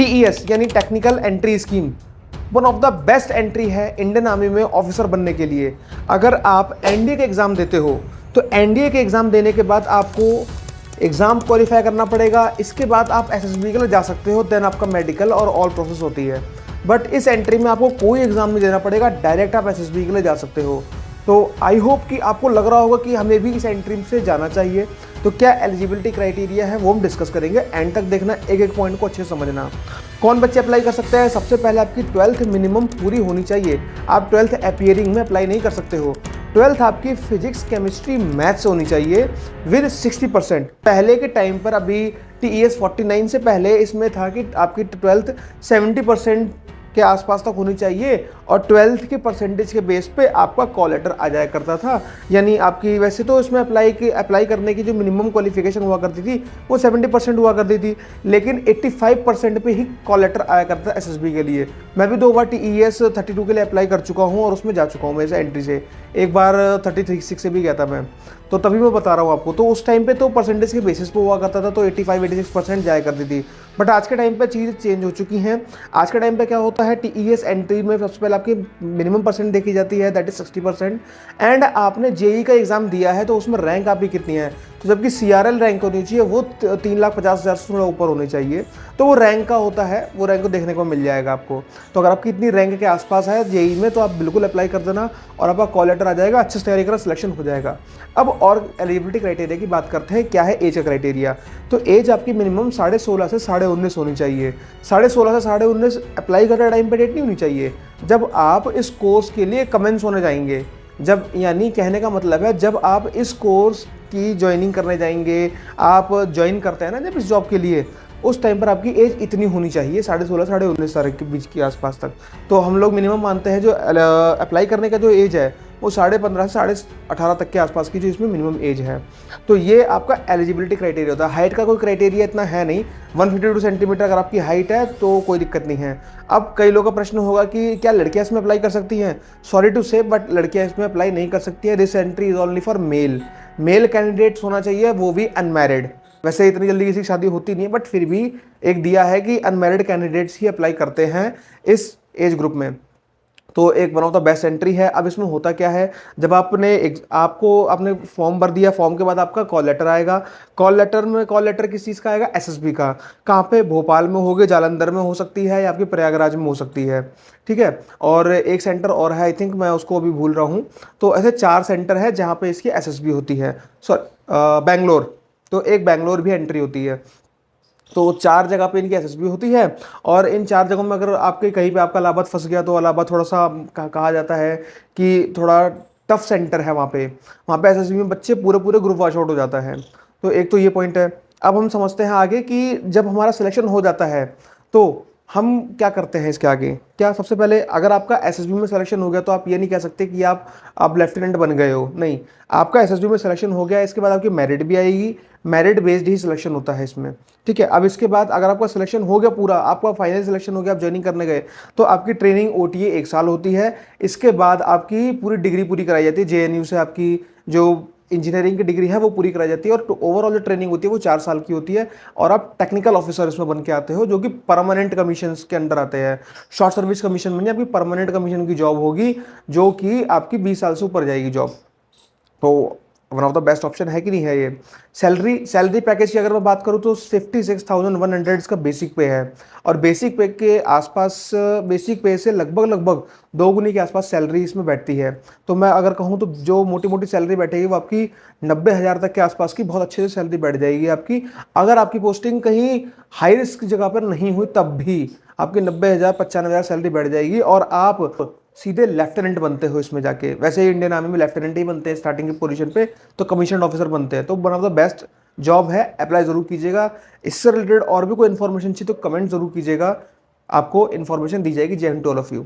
TES यानी technical entry scheme one of the best entry है Indian army में officer बनने के लिए। अगर आप एनडीए के एग्ज़ाम देते हो तो एनडीए के एग्ज़ाम देने के बाद आपको एग्ज़ाम क्वालिफाई करना पड़ेगा। इसके बाद आप एसएसबी के लिए जा सकते हो, देन आपका मेडिकल और ऑल प्रोसेस होती है। बट इस एंट्री में आपको कोई एग्ज़ाम नहीं देना पड़ेगा, डायरेक्ट आप एसएसबी के लिए जा सकते हो। तो आई होप कि आपको लग रहा होगा कि हमें भी इस एंट्री से जाना चाहिए। तो क्या एलिजिबिलिटी क्राइटेरिया है वो हम डिस्कस करेंगे, एंड तक देखना, एक एक पॉइंट को अच्छे से समझना। कौन बच्चे अप्लाई कर सकते हैं? सबसे पहले आपकी 12th मिनिमम पूरी होनी चाहिए। आप 12th अपीयरिंग में अप्लाई नहीं कर सकते हो। 12th आपकी फिजिक्स केमिस्ट्री मैथ्स होनी चाहिए विद 60%। पहले के टाइम पर अभी टीईएस 49 से पहले इसमें था कि आपकी 12th 70% के आसपास तक होनी चाहिए और 12th के परसेंटेज के बेस पे आपका कॉल लेटर आ जाया करता था। यानी आपकी वैसे तो इसमें अप्लाई करने की जो मिनिमम क्वालिफिकेशन हुआ करती थी वो 70% हुआ करती थी, लेकिन 85% पे ही कॉल लेटर आया करता था एसएसबी के लिए। मैं भी 2 बार टीईएस 32 के लिए अप्लाई कर चुका हूँ और उसमें जा चुका हूँ मैं इस एंट्री से। एक बार 36 से भी गया था मैं, तो तभी मैं बता रहा हूँ आपको। तो उस टाइम पे तो परसेंटेज के बेसिस पे हुआ करता था, तो 85-86% जाया करती थी। बट आज के टाइम पे चीज़ें चेंज हो चुकी हैं। आज के टाइम पे क्या होता है, टीईएस एंट्री में सबसे पहले आपकी मिनिमम परसेंट देखी जाती है, दैट इज 60%। एंड आपने जेई का एग्जाम दिया है तो उसमें रैंक आपकी कितनी है, तो जबकि सीआरएल रैंक होनी चाहिए वो 3,50,000 से थोड़ा ऊपर होनी चाहिए, तो वो रैंक का होता है, वो रैंक को देखने को मिल जाएगा आपको। तो अगर आपकी इतनी रैंक के आसपास है जेई में तो आप बिल्कुल अप्लाई कर देना और आपका कॉल लेटर आ जाएगा, अच्छे से तैयारी करा, सिलेक्शन हो जाएगा। अब और एलिजिबिलिटी क्राइटेरिया की बात करते हैं। क्या है एज का क्राइटेरिया? तो एज आपकी मिनिमम 16.5 से 19.5 होनी चाहिए। 16.5 से 19.5 अप्लाई करते टाइम पे डेट नहीं होनी चाहिए जब आप इस कोर्स के लिए कमेंस होने जाएंगे। जब, यानी कहने का मतलब है जब आप इस कोर्स की ज्वाइनिंग करने जाएंगे, आप ज्वाइन करते हैं ना जब इस जॉब के लिए, उस टाइम पर आपकी एज इतनी होनी चाहिए, 16.5 से 19.5 साल के बीच के आसपास तक। तो हम लोग मिनिमम मानते हैं जो अप्लाई करने का जो एज है वो 15.5 से 18.5 तक के आसपास की जो इसमें मिनिमम एज है। तो ये आपका एलिजिबिलिटी क्राइटेरिया होता है। हाइट का कोई क्राइटेरिया इतना है नहीं, 152 सेंटीमीटर अगर आपकी हाइट है तो कोई दिक्कत नहीं है। अब कई लोगों का प्रश्न होगा कि क्या लड़कियां इसमें अप्लाई कर सकती हैं? सॉरी टू से, बट लड़कियां इसमें अप्लाई नहीं कर सकती है। This entry is only for male candidates होना चाहिए, वो भी अनमैरिड। वैसे इतनी जल्दी किसी की शादी होती नहीं है, बट फिर भी एक दिया है कि अनमैरिड कैंडिडेट्स ही अप्लाई करते हैं इस एज ग्रुप में। तो एक one of the best entry है। अब इसमें होता क्या है, जब आपने फॉर्म भर दिया, फॉर्म के बाद आपका कॉल लेटर आएगा। कॉल लेटर किस चीज़ का आएगा? एसएसबी का। कहाँ पे? भोपाल में होगी, जालंधर में हो सकती है या आपकी प्रयागराज में हो सकती है, ठीक है। और एक सेंटर और है, आई थिंक मैं उसको अभी भूल रहा हूँ। तो ऐसे 4 सेंटर है जहाँ पे इसकी एसएसबी होती है। बैंगलोर, तो एक बैंगलोर भी एंट्री होती है। तो 4 जगह पे इनकी एसएसबी होती है। और इन 4 जगहों में अगर आपके कहीं पे आपका इलाहाबाद फंस गया तो इलाहाबाद थोड़ा सा कहा जाता है कि थोड़ा टफ सेंटर है। वहाँ पे एसएसबी में बच्चे पूरे ग्रुप वॉश आउट हो जाता है। तो एक तो ये पॉइंट है। अब हम समझते हैं आगे कि जब हमारा सिलेक्शन हो जाता है तो हम क्या करते हैं इसके आगे। क्या सबसे पहले अगर आपका एसएसबी में सिलेक्शन हो गया तो आप ये नहीं कह सकते कि आप लेफ्टिनेंट बन गए हो, नहीं। आपका एसएसबी में सिलेक्शन हो गया, इसके बाद आपकी मेरिट भी आएगी, मेरिट बेस्ड ही सिलेक्शन होता है इसमें, ठीक है। अब इसके बाद अगर आपका सिलेक्शन हो गया, पूरा आपका फाइनल सिलेक्शन हो गया, आप ज्वाइनिंग करने गए, तो आपकी ट्रेनिंग ओटीए 1 साल होती है। इसके बाद आपकी पूरी डिग्री पूरी कराई जाती है। जेएनयू से आपकी जो इंजीनियरिंग की डिग्री है वो पूरी कराई जाती है और ओवरऑल जो ट्रेनिंग होती है वो 4 साल की होती है। और आप टेक्निकल ऑफिसर इसमें बन के आते हो, जो कि परमानेंट कमीशन के अंडर आते हैं। शॉर्ट सर्विस कमीशन में नहीं, आपकी परमानेंट कमीशन की जॉब होगी, जो कि आपकी 20 साल से ऊपर जाएगी जॉब। तो one of the best option है कि नहीं है ये। सैलरी पैकेज की अगर मैं बात करूँ तो 56,100 इसका बेसिक पे है। और बेसिक पे के आसपास, बेसिक पे से लगभग 2 गुनी के आसपास सैलरी इसमें बैठती है। तो मैं अगर कहूँ तो जो मोटी मोटी सैलरी बैठेगी वो आपकी 90,000 तक के आसपास की बहुत अच्छे से सैलरी बैठ जाएगी आपकी। अगर आपकी पोस्टिंग कहीं हाई रिस्क जगह पर नहीं हुई तब भी आपकी 90,000 95,000 सैलरी बैठ जाएगी और आप सीधे लेफ्टिनेंट बनते हो इसमें जाके। वैसे ही इंडियन आर्मी में लेफ्टिनेंट ही बनते हैं स्टार्टिंग की पोजीशन पे, तो कमीशन ऑफिसर बनते हैं। तो one of the best job है, अप्लाई जरूर कीजिएगा। इससे रिलेटेड और भी कोई इन्फॉर्मेशन चाहिए तो कमेंट जरूर कीजिएगा, आपको इन्फॉर्मेशन दी जाएगी। Jai Hind to all of you.